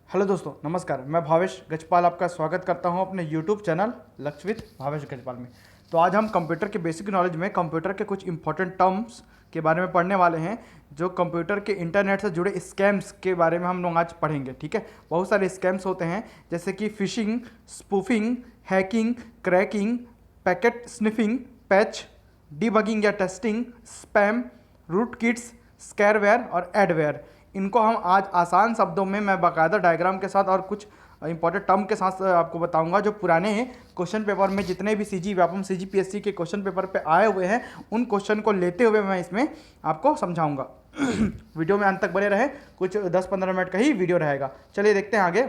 Hello दोस्तों, नमस्कार। मैं भावेश गजपाल आपका स्वागत करता हूं अपने यूट्यूब चैनल लक्ष्य विद भावेश गजपाल में। तो आज हम कंप्यूटर के बेसिक नॉलेज में कंप्यूटर के कुछ इंपॉर्टेंट टर्म्स के बारे में पढ़ने वाले हैं, जो कंप्यूटर के इंटरनेट से जुड़े स्कैम्स के बारे में हम लोग आज पढ़ेंगे। ठीक है, बहुत सारे स्कैम्स होते हैं जैसे कि fishing, spoofing, hacking, cracking, packet sniffing, patch, debugging या टेस्टिंग, स्पैम, रूट किट्स, स्कैरवेयर और एडवेयर। इनको हम आज आसान शब्दों में मैं बाकायदा डायग्राम के साथ और कुछ इंपॉर्टेंट टर्म के साथ आपको बताऊंगा, जो पुराने क्वेश्चन पेपर में जितने भी सीजी व्यापम सीजीपीएससी के क्वेश्चन पेपर पे आए हुए हैं, उन क्वेश्चन को लेते हुए मैं इसमें आपको समझाऊंगा। वीडियो में अंत तक बने रहे, कुछ 10-15 मिनट का ही वीडियो रहेगा। चलिए देखते हैं आगे।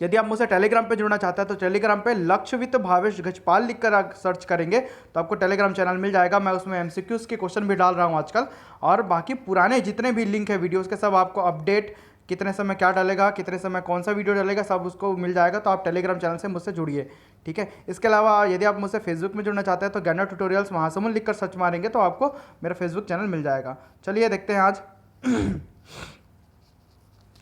यदि आप मुझसे टेलीग्राम पे जुड़ना चाहते हैं तो टेलीग्राम पे लक्ष्य विद भावेश गजपाल लिखकर सर्च करेंगे तो आपको टेलीग्राम चैनल मिल जाएगा। मैं उसमें एमसीक्यूज के क्वेश्चन भी डाल रहा हूँ आजकल, और बाकी पुराने जितने भी लिंक है वीडियोस के सब आपको अपडेट, कितने समय क्या डालेगा, कितने समय कौन सा वीडियो डालेगा, सब उसको मिल जाएगा। तो आप टेलीग्राम चैनल से मुझसे जुड़िए, ठीक है। इसके अलावा यदि आप मुझसे फेसबुक में जुड़ना चाहते हैं तो ज्ञानर ट्यूटोरियल्स महासमुंद लिखकर सर्च मारेंगे तो आपको मेरा फेसबुक चैनल मिल जाएगा। चलिए देखते हैं आज।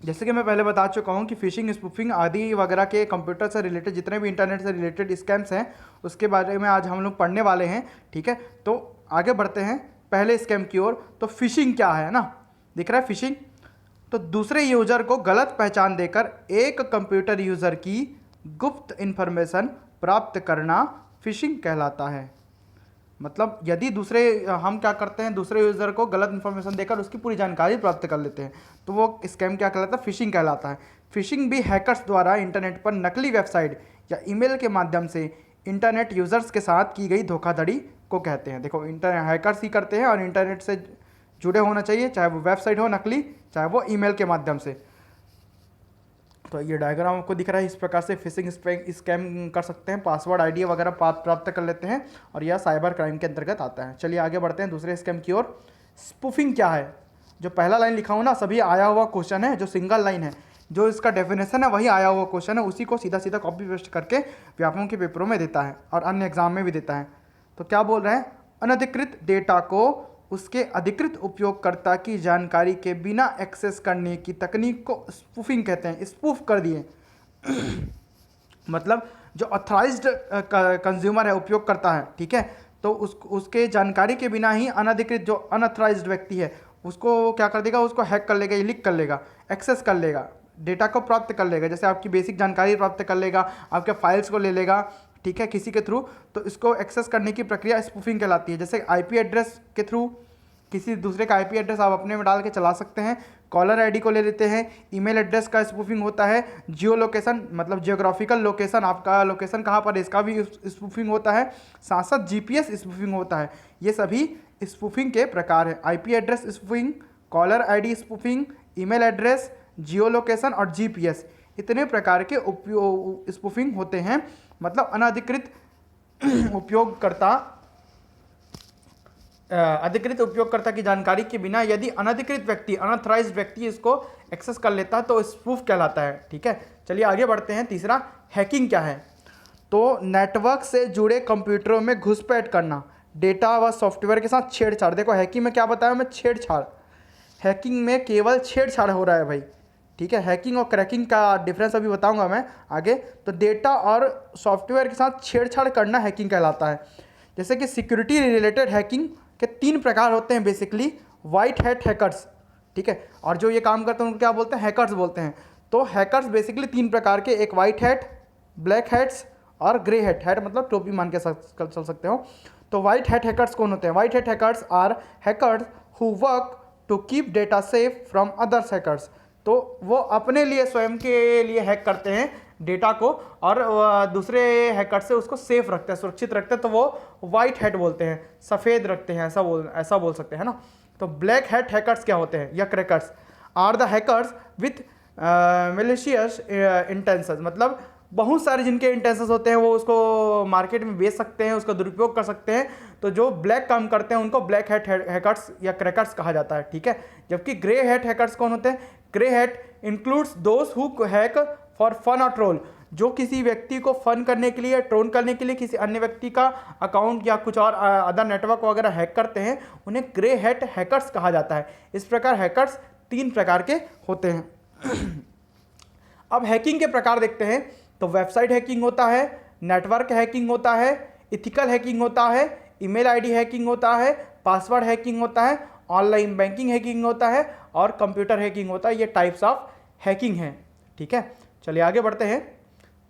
जैसे कि मैं पहले बता चुका हूँ कि फिशिंग, स्पूफिंग आदि वगैरह के कंप्यूटर से रिलेटेड जितने भी इंटरनेट से रिलेटेड स्कैम्स हैं उसके बारे में आज हम लोग पढ़ने वाले हैं, ठीक है। तो आगे बढ़ते हैं पहले स्कैम की ओर। तो फिशिंग क्या है ना, दिख रहा है फिशिंग। तो दूसरे यूजर को गलत पहचान देकर एक कंप्यूटर यूजर की गुप्त इंफॉर्मेशन प्राप्त करना फिशिंग कहलाता है। मतलब यदि हम क्या करते हैं, दूसरे यूज़र को गलत इन्फॉर्मेशन देकर उसकी पूरी जानकारी प्राप्त कर लेते हैं तो वो स्कैम क्या कहलाता है, फिशिंग कहलाता है। फिशिंग भी हैकर्स द्वारा इंटरनेट पर नकली वेबसाइट या ईमेल के माध्यम से इंटरनेट यूज़र्स के साथ की गई धोखाधड़ी को कहते हैं। देखो, इंटरनेट हैकर्स ही करते हैं और इंटरनेट से जुड़े होना चाहिए, चाहे वो वेबसाइट हो नकली, चाहे वो ईमेल के माध्यम से। तो ये डायग्राम आपको दिख रहा है, इस प्रकार से फिशिंग स्कैम कर सकते हैं, पासवर्ड आईडी वगैरह प्राप्त कर लेते हैं, और यह साइबर क्राइम के अंतर्गत आता है। चलिए आगे बढ़ते हैं दूसरे स्कैम की ओर। स्पूफिंग क्या है? जो पहला लाइन लिखा हूँ ना, सभी आया हुआ क्वेश्चन है, जो सिंगल लाइन है, जो इसका डेफिनेशन है वही आया हुआ क्वेश्चन है, उसी को सीधा सीधा कॉपी पेस्ट करके व्यापकों के पेपरों में देता है और अन्य एग्जाम में भी देता है। तो क्या बोल रहे हैं, अनधिकृत डेटा को उसके अधिकृत उपयोगकर्ता की जानकारी के बिना एक्सेस करने की तकनीक को स्पूफिंग कहते हैं। स्पूफ कर दिए मतलब जो ऑथराइज्ड कंज्यूमर है, उपयोगकर्ता है, ठीक है, तो उसके जानकारी के बिना ही अनधिकृत जो अनऑथराइज्ड व्यक्ति है उसको क्या कर देगा, उसको हैक कर लेगा, लीक कर लेगा, एक्सेस कर लेगा, डेटा को प्राप्त कर लेगा। जैसे आपकी बेसिक जानकारी प्राप्त कर लेगा, आपके फाइल्स को ले लेगा, ठीक है, किसी के थ्रू। तो इसको एक्सेस करने की प्रक्रिया स्पूफिंग कहलाती है। जैसे आईपी एड्रेस के थ्रू किसी दूसरे का आईपी एड्रेस आप अपने में डाल के चला सकते हैं। कॉलर आईडी को ले लेते हैं। ईमेल एड्रेस का स्पूफिंग होता है। जियो लोकेशन मतलब जियोग्राफिकल लोकेशन, आपका लोकेशन कहाँ पर है, इसका भी स्पूफिंग होता है। साथ साथ जीपीएस स्पूफिंग होता है। ये सभी स्पूफिंग के प्रकार है। IP address spoofing, caller ID spoofing, email address, जियो लोकेशन और जीपीएस, इतने प्रकार के स्पूफिंग होते हैं। मतलब अनधिकृत अधिकृत उपयोगकर्ता की जानकारी के बिना यदि अनधिकृत व्यक्ति, अनऑथराइज्ड व्यक्ति इसको एक्सेस कर लेता है तो स्पूफ कहलाता है, ठीक है। चलिए आगे बढ़ते हैं। तीसरा, हैकिंग क्या है? तो नेटवर्क से जुड़े कंप्यूटरों में घुसपैठ करना, डेटा व सॉफ्टवेयर के साथ छेड़छाड़। देखो, हैकिंग में क्या बताया मैं, छेड़छाड़। हैकिंग में केवल छेड़छाड़ हो रहा है भाई, ठीक है। हैकिंग और क्रैकिंग का डिफरेंस अभी बताऊंगा मैं आगे। तो डेटा और सॉफ्टवेयर के साथ छेड़छाड़ करना हैकिंग कहलाता है। जैसे कि सिक्योरिटी रिलेटेड हैकिंग के 3 प्रकार होते हैं बेसिकली। वाइट हैट हैकर्स, ठीक है, और जो ये काम करते हैं उनको क्या बोलते हैं, हैकर्स बोलते हैं। तो हैकर्स बेसिकली 3 प्रकार के, एक वाइट हैट, ब्लैक हैट्स और ग्रे हैट। हैट मतलब टोपी मान के चल सकते हो। तो वाइट हैट हैकर्स कौन होते हैं? White hat hackers are hackers who work to keep data safe from others hackers. तो वो अपने लिए, स्वयं के लिए हैक करते हैं डेटा को, और दूसरे हैकर से उसको सेफ रखते हैं, सुरक्षित रखते हैं, तो वो वाइट हैट बोलते हैं, सफ़ेद रखते हैं, ऐसा बोल सकते हैं ना। तो ब्लैक हैट हैकर्स क्या होते हैं, या crackers are the hackers with malicious intentions. मतलब बहुत सारे जिनके इंटेंशंस होते हैं वो उसको मार्केट में बेच सकते हैं, उसका दुरुपयोग कर सकते हैं। तो जो ब्लैक काम करते हैं उनको ब्लैक हैट हैकर्स या क्रैकर्स कहा जाता है, ठीक है। जबकि ग्रे हैट हैकर्स कौन होते हैं? Grey hat includes those who hack for fun और ट्रोल। जो किसी व्यक्ति को फन करने के लिए, ट्रोल करने के लिए किसी अन्य व्यक्ति का अकाउंट या कुछ और अदर नेटवर्क वगैरह हैक करते हैं, उन्हें ग्रे हैट हैकर्स कहा जाता है। इस प्रकार हैकर्स 3 प्रकार के होते हैं। अब हैकिंग के प्रकार देखते हैं, तो वेबसाइट हैकिंग होता है, नेटवर्क हैकिंग होता है, इथिकल हैकिंग होता है, ईमेल आईडी हैकिंग होता है, पासवर्ड हैकिंग होता है, ऑनलाइन बैंकिंग हैकिंग होता है और कंप्यूटर हैकिंग होता है। ये टाइप्स ऑफ हैकिंग हैं, ठीक है। चलिए आगे बढ़ते हैं।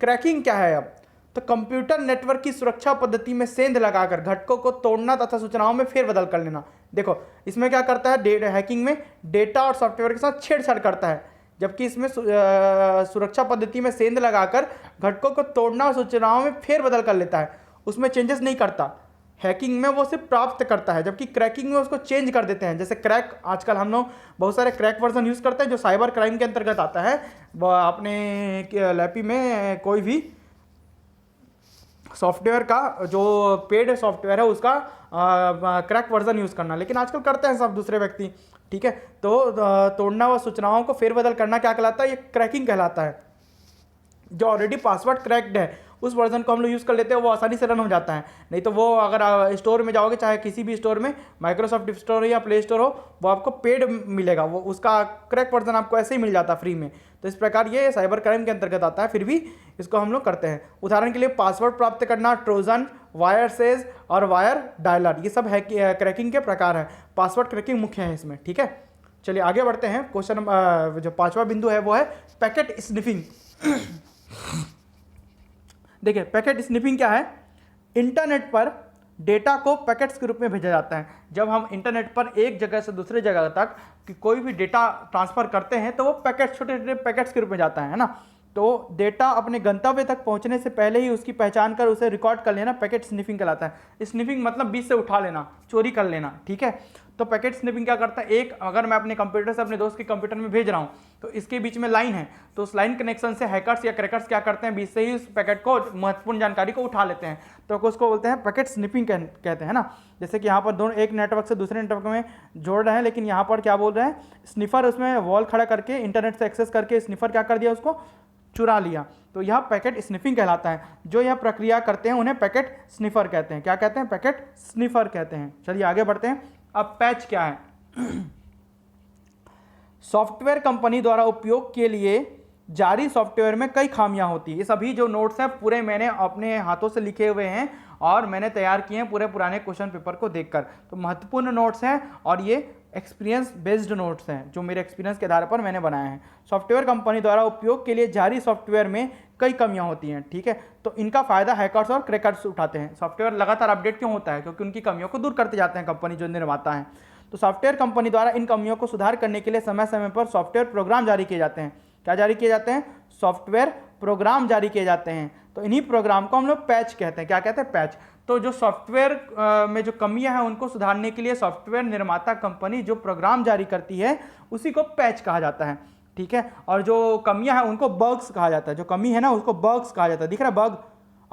क्रैकिंग क्या है अब? तो कंप्यूटर नेटवर्क की सुरक्षा पद्धति में सेंध लगाकर घटकों को तोड़ना तथा सूचनाओं में फेरबदल कर लेना। देखो इसमें क्या करता है, हैकिंग में डेटा और सॉफ्टवेयर के साथ छेड़छाड़ करता है, जबकि इसमें सुरक्षा पद्धति में सेंध लगाकर घटकों को तोड़ना और सूचनाओं में फेरबदल कर लेता है, उसमें चेंजेस नहीं करता। हैकिंग में वो सिर्फ प्राप्त करता है, जबकि क्रैकिंग में उसको चेंज कर देते हैं। जैसे क्रैक, आजकल हम लोग बहुत सारे क्रैक वर्जन यूज़ करते हैं जो साइबर क्राइम के अंतर्गत आता है। अपने लैपी में कोई भी सॉफ्टवेयर का जो पेड सॉफ्टवेयर है उसका क्रैक वर्जन यूज़ करना, लेकिन आजकल करते हैं सब दूसरे व्यक्ति, ठीक है। तो तोड़ना व सूचनाओं को फेरबदल करना क्या कहलाता है? ये क्रैकिंग कहलाता है। जो ऑलरेडी पासवर्ड क्रैक्ड है उस वर्जन को हम लोग यूज़ कर लेते हैं, वो आसानी से रन हो जाता है। नहीं तो वो अगर स्टोर में जाओगे, चाहे किसी भी स्टोर में, माइक्रोसॉफ्ट स्टोर हो या प्ले स्टोर हो, वो आपको पेड मिलेगा, वो उसका क्रैक वर्जन आपको ऐसे ही मिल जाता है फ्री में। तो इस प्रकार ये साइबर क्राइम के अंतर्गत आता है, फिर भी इसको हम लोग करते हैं। उदाहरण के लिए पासवर्ड प्राप्त करना, ट्रोजन, वायर सेज और वायर डायलर, ये सब है क्रैकिंग के प्रकार है। पासवर्ड क्रैकिंग मुख्य है इसमें, ठीक है। चलिए आगे बढ़ते हैं। क्वेश्चन जो 5वां बिंदु है वो है पैकेट स्निफिंग। देखिए पैकेट स्निफिंग क्या है? इंटरनेट पर डेटा को पैकेट्स के रूप में भेजा जाता है। जब हम इंटरनेट पर एक जगह से दूसरे जगह तक कि कोई भी डेटा ट्रांसफर करते हैं तो वो पैकेट, छोटे छोटे पैकेट्स के रूप में जाता है ना। तो डेटा अपने गंतव्य तक पहुंचने से पहले ही उसकी पहचान कर उसे रिकॉर्ड कर लेना पैकेट स्निफिंग कहलाता है। स्निफिंग मतलब बीच से उठा लेना, चोरी कर लेना, ठीक है। तो पैकेट स्निफिंग क्या करता है? एक अगर मैं अपने कंप्यूटर से अपने दोस्त के कंप्यूटर में भेज रहा हूँ तो इसके बीच में लाइन है, तो उस लाइन कनेक्शन से हैकर्स या क्रैकर्स क्या करते हैं, बीच से ही उस पैकेट को, महत्वपूर्ण जानकारी को उठा लेते हैं। तो उसको बोलते हैं पैकेट स्निफिंग कहते हैं ना। जैसे कि यहाँ पर दोनों एक नेटवर्क से दूसरे नेटवर्क में जोड़ रहे हैं, लेकिन यहाँ पर क्या बोल रहे हैं, स्निफर उसमें वॉल खड़ा करके इंटरनेट से एक्सेस करके स्निफर क्या कर दिया, उसको चुरा लिया। तो यह पैकेट स्निफिंग कहलाता है। जो यह प्रक्रिया करते हैं उन्हें पैकेट स्निफर कहते हैं। क्या कहते हैं? पैकेट स्निफर कहते हैं। चलिए आगे बढ़ते हैं। अब पैच क्या है? सॉफ्टवेयर कंपनी द्वारा उपयोग के लिए जारी सॉफ्टवेयर में कई खामियां होती है। ये सभी जो नोट्स हैं पूरे मैंने अपने हाथों से लिखे हुए हैं और मैंने तैयार किए हैं पूरे पुराने क्वेश्चन पेपर को देखकर। तो महत्वपूर्ण नोट्स हैं और ये एक्सपीरियंस बेस्ड नोट्स हैं जो मेरे एक्सपीरियंस के आधार पर मैंने बनाए हैं। सॉफ्टवेयर कंपनी द्वारा उपयोग के लिए जारी सॉफ्टवेयर में कई कमियां होती हैं, ठीक है। तो इनका फायदा हैकर्स और क्रैकर्स उठाते हैं। सॉफ्टवेयर लगातार अपडेट क्यों होता है? क्योंकि उनकी कमियों को दूर करते जाते हैं कंपनी जो निर्माता है। तो सॉफ्टवेयर कंपनी द्वारा इन कमियों को सुधार करने के लिए समय समय पर सॉफ्टवेयर प्रोग्राम जारी किए जाते हैं। क्या जारी किए जाते हैं? सॉफ्टवेयर प्रोग्राम जारी किए जाते हैं। तो इन्हीं प्रोग्राम को हम लोग पैच कहते हैं। क्या कहते हैं? पैच। तो जो सॉफ्टवेयर में जो कमियां हैं उनको सुधारने के लिए सॉफ्टवेयर निर्माता कंपनी जो प्रोग्राम जारी करती है उसी को पैच कहा जाता है, ठीक है। और जो कमियां हैं उनको बग्स कहा जाता है। जो कमी है ना उसको बग्स कहा जाता है। दिख रहा है बग?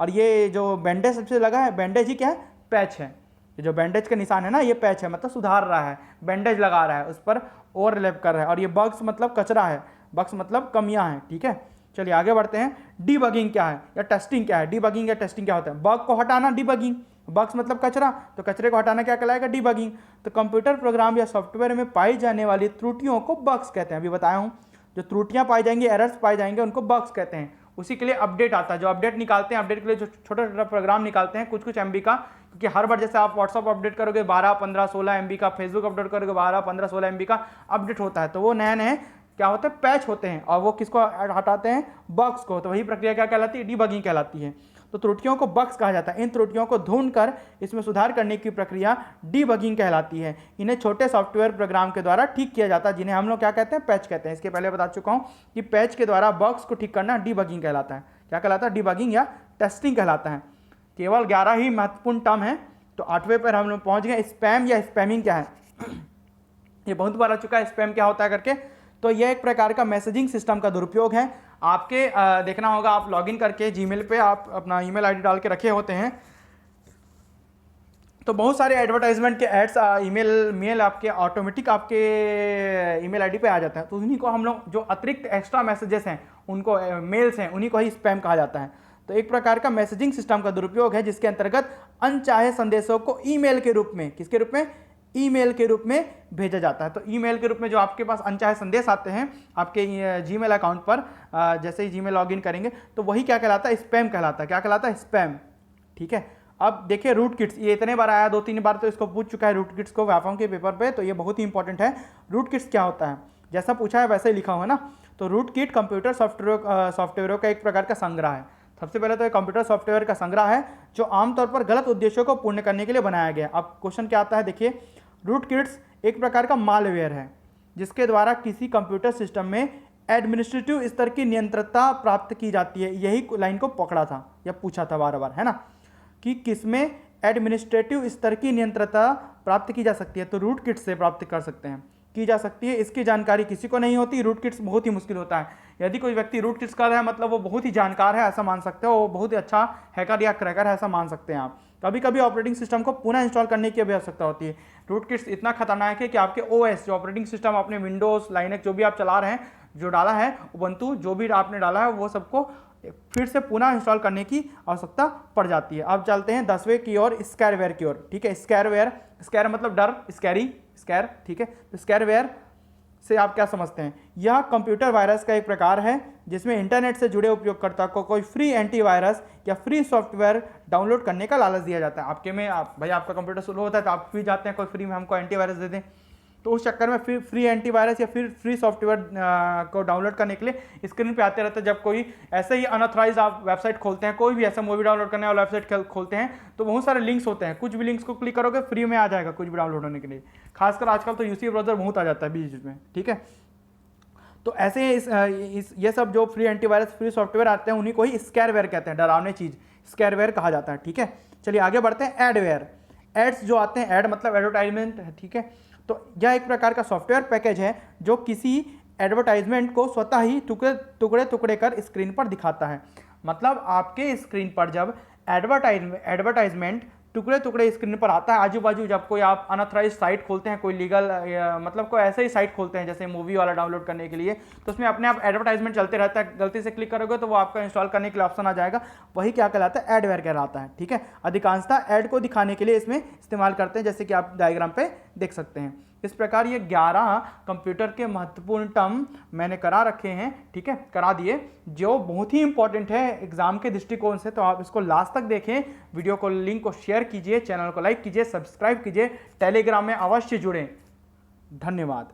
और ये जो बैंडेज सबसे लगा है, बैंडेज ही क्या है? पैच है। ये जो बैंडेज का निशान है ना, ये पैच है, मतलब सुधार रहा है, बैंडेज लगा रहा है, उस पर ओवरलैप कर रहा है। और ये बग्स मतलब कचरा है, बग्स मतलब कमियां हैं, ठीक है। चलिए आगे बढ़ते हैं। डीबगिंग क्या है या टेस्टिंग क्या है? डीबगिंग या टेस्टिंग क्या होता है? बग को हटाना डीबगिंग, बग्स मतलब कचरा, तो कचरे को हटाना क्या कहलाएगा? डीबगिंग। तो कंप्यूटर प्रोग्राम या सॉफ्टवेयर में पाई जाने वाली त्रुटियों को बग्स कहते हैं। अभी बताया हूँ, जो त्रुटियां पाई जाएंगी, एरर्स पाए जाएंगे, उनको बग्स कहते हैं। उसी के लिए अपडेट आता है, जो अपडेट निकालते हैं, अपडेट के लिए जो छोटा छोटा प्रोग्राम निकालते हैं कुछ MB का, क्योंकि हर बार जैसे आप व्हाट्सअप अपडेट करोगे 12, 15, 16 MB का, फेसबुक अपडेट करोगे 12, 15, 16 MB का अपडेट होता है। तो वो नए नए क्या होते हैं? पैच होते हैं। और वो किसको हटाते हैं? बग्स को। तो वही प्रक्रिया क्या कहलाती है? डीबगिंग कहलाती है। तो त्रुटियों को बग्स कहा जाता है। इन त्रुटियों को ढूंढकर इसमें सुधार करने की प्रक्रिया डीबगिंग कहलाती है। इन्हें छोटे सॉफ्टवेयर प्रोग्राम के द्वारा ठीक किया जाता है, जिन्हें हम लोग क्या कहते हैं? पैच कहते हैं। इसके पहले बता चुका हूँ कि पैच के द्वारा बग्स को ठीक करना डीबगिंग कहलाता है। क्या कहलाता है? डीबगिंग या टेस्टिंग कहलाता है। केवल 11 ही महत्वपूर्ण टर्म है। तो 8वें पर हम लोग पहुँच गए। स्पैम या स्पैमिंग क्या है? ये बहुत बार आ चुका है, स्पैम क्या होता है करके। तो यह एक प्रकार का मैसेजिंग सिस्टम का दुरुपयोग है। आपके देखना होगा, आप लॉगिन करके जीमेल पे आप अपना ईमेल आईडी डाल के रखे होते हैं, तो बहुत सारे एडवर्टाइजमेंट के एड्स मेल आपके ऑटोमेटिक आपके ईमेल आईडी पे आ जाते हैं। तो उन्हीं को हम लोग, जो अतिरिक्त एक्स्ट्रा मैसेजेस हैं उनको, मेल्स हैं, उन्हीं को ही स्पैम कहा जाता है। तो एक प्रकार का मैसेजिंग सिस्टम का दुरुपयोग है जिसके अंतर्गत अनचाहे संदेशों को ईमेल के रूप में, किसके रूप में? ईमेल के रूप में भेजा जाता है। तो ईमेल के रूप में जो आपके पास अनचाहे संदेश आते हैं आपके जीमेल अकाउंट पर, जैसे ही जीमेल लॉगिन करेंगे तो वही क्या कहलाता है, स्पैम कहलाता है। क्या कहलाता है, स्पैम। ठीक है, अब देखिए रूट किट्स, ये इतने बार आया, 2-3 बार तो इसको पूछ चुका है रूट किट्स को व्यापम के पेपर पे, तो ये बहुत ही इंपॉर्टेंट है। रूट किट्स क्या होता है, जैसा पूछा है वैसे ही लिखा हुआ है ना। तो रूट किट कंप्यूटर सॉफ्टवेयरों का एक प्रकार का संग्रह है। सबसे पहले तो एक कंप्यूटर सॉफ्टवेयर का संग्रह है जो आमतौर पर गलत उद्देश्यों को पूर्ण करने के लिए बनाया गया। अब क्वेश्चन क्या आता है, देखिए रूट किट्स एक प्रकार का मालवेयर है जिसके द्वारा किसी कंप्यूटर सिस्टम में एडमिनिस्ट्रेटिव स्तर की नियंत्रणता प्राप्त की जाती है। यही लाइन को पकड़ा था या पूछा था बार बार, है ना, कि किसमें एडमिनिस्ट्रेटिव स्तर की नियंत्रणता प्राप्त की जा सकती है। तो रूट किट से प्राप्त कर सकते हैं, की जा सकती है। इसकी जानकारी किसी को नहीं होती। रूट किट्स बहुत ही मुश्किल होता है। यदि कोई व्यक्ति रूट किट्स कर रहा है मतलब वो बहुत ही जानकार है, ऐसा मान सकते हो। वो बहुत ही अच्छा हैकर या क्रैकर है, ऐसा मान सकते हैं आप। कभी कभी ऑपरेटिंग सिस्टम को पुनः इंस्टॉल करने की भी आवश्यकता होती है। रूट किट्स इतना खतरनाक है कि आपके ओएस, जो ऑपरेटिंग सिस्टम अपने विंडोज, लाइनेक्स जो भी आप चला रहे हैं, जो डाला है उबंटू, जो भी आपने डाला है वो सबको फिर से पुनः इंस्टॉल करने की आवश्यकता पड़ जाती है। अब चलते हैं 10वें की ओर, स्कैरवेयर की ओर। ठीक है, स्कैरवेयर, स्कैर मतलब डर, स्कैरी, स्कैर। ठीक है, तो स्कैरवेयर से आप क्या समझते हैं, यह कंप्यूटर वायरस का एक प्रकार है जिसमें इंटरनेट से जुड़े उपयोगकर्ता को कोई फ्री एंटीवायरस या फ्री सॉफ्टवेयर डाउनलोड करने का लालच दिया जाता है। आपके में भाई आपका कंप्यूटर स्लो होता है तो आप फ्री जाते हैं कोई फ्री में हमको एंटीवायरस दे दें, तो उस चक्कर में फिर फ्री एंटीवायरस या फिर फ्री सॉफ्टवेयर को डाउनलोड करने के लिए स्क्रीन पे आते रहते हैं। जब कोई ऐसे ही अनऑथराइज आप वेबसाइट खोलते हैं, कोई भी ऐसा मूवी डाउनलोड करने वाला वेबसाइट खोलते हैं, तो बहुत सारे लिंक्स होते हैं, कुछ भी लिंक्स को क्लिक करोगे फ्री में आ जाएगा कुछ भी डाउनलोड होने के लिए। खासकर आजकल तो यूसी ब्राउजर बहुत आ जाता है बीच में। ठीक है, तो ऐसे ये सब जो फ्री एंटीवायरस, फ्री सॉफ्टवेयर आते हैं उन्हीं को ही स्कैरवेयर कहते हैं, डरावनी चीज़ स्कैरवेयर कहा जाता है। ठीक है, चलिए आगे बढ़ते हैं। एडवेयर, एड्स जो आते हैं, एड मतलब एडवर्टाइजमेंट है। ठीक है, तो यह एक प्रकार का सॉफ्टवेयर पैकेज है जो किसी एडवर्टाइजमेंट को स्वतः ही टुकड़े टुकड़े कर स्क्रीन पर दिखाता है। मतलब आपके स्क्रीन पर जब एडवर्टाइजमेंट टुकड़े टुकड़े स्क्रीन पर आता है, आजू बाजू जब कोई आप अनऑथराइज साइट खोलते हैं, कोई लीगल मतलब कोई ऐसे ही साइट खोलते हैं जैसे मूवी वाला डाउनलोड करने के लिए, तो उसमें अपने आप एडवर्टाइजमेंट चलते रहता है। गलती से क्लिक करोगे तो वो आपका इंस्टॉल करने के लिए ऑप्शन आ जाएगा, वही क्या कहलाता है, एडवेयर कहलाता है। ठीक है, अधिकांशतः ऐड को दिखाने के लिए इसमें इस्तेमाल करते हैं, जैसे कि आप डायग्राम पे देख सकते हैं। इस प्रकार ये 11 कंप्यूटर के महत्वपूर्ण टर्म मैंने करा रखे हैं। ठीक है, करा दिए, जो बहुत ही इंपॉर्टेंट है एग्जाम के दृष्टिकोण से। तो आप इसको लास्ट तक देखें, वीडियो को लिंक को शेयर कीजिए, चैनल को लाइक कीजिए, सब्सक्राइब कीजिए, टेलीग्राम में अवश्य जुड़ें। धन्यवाद।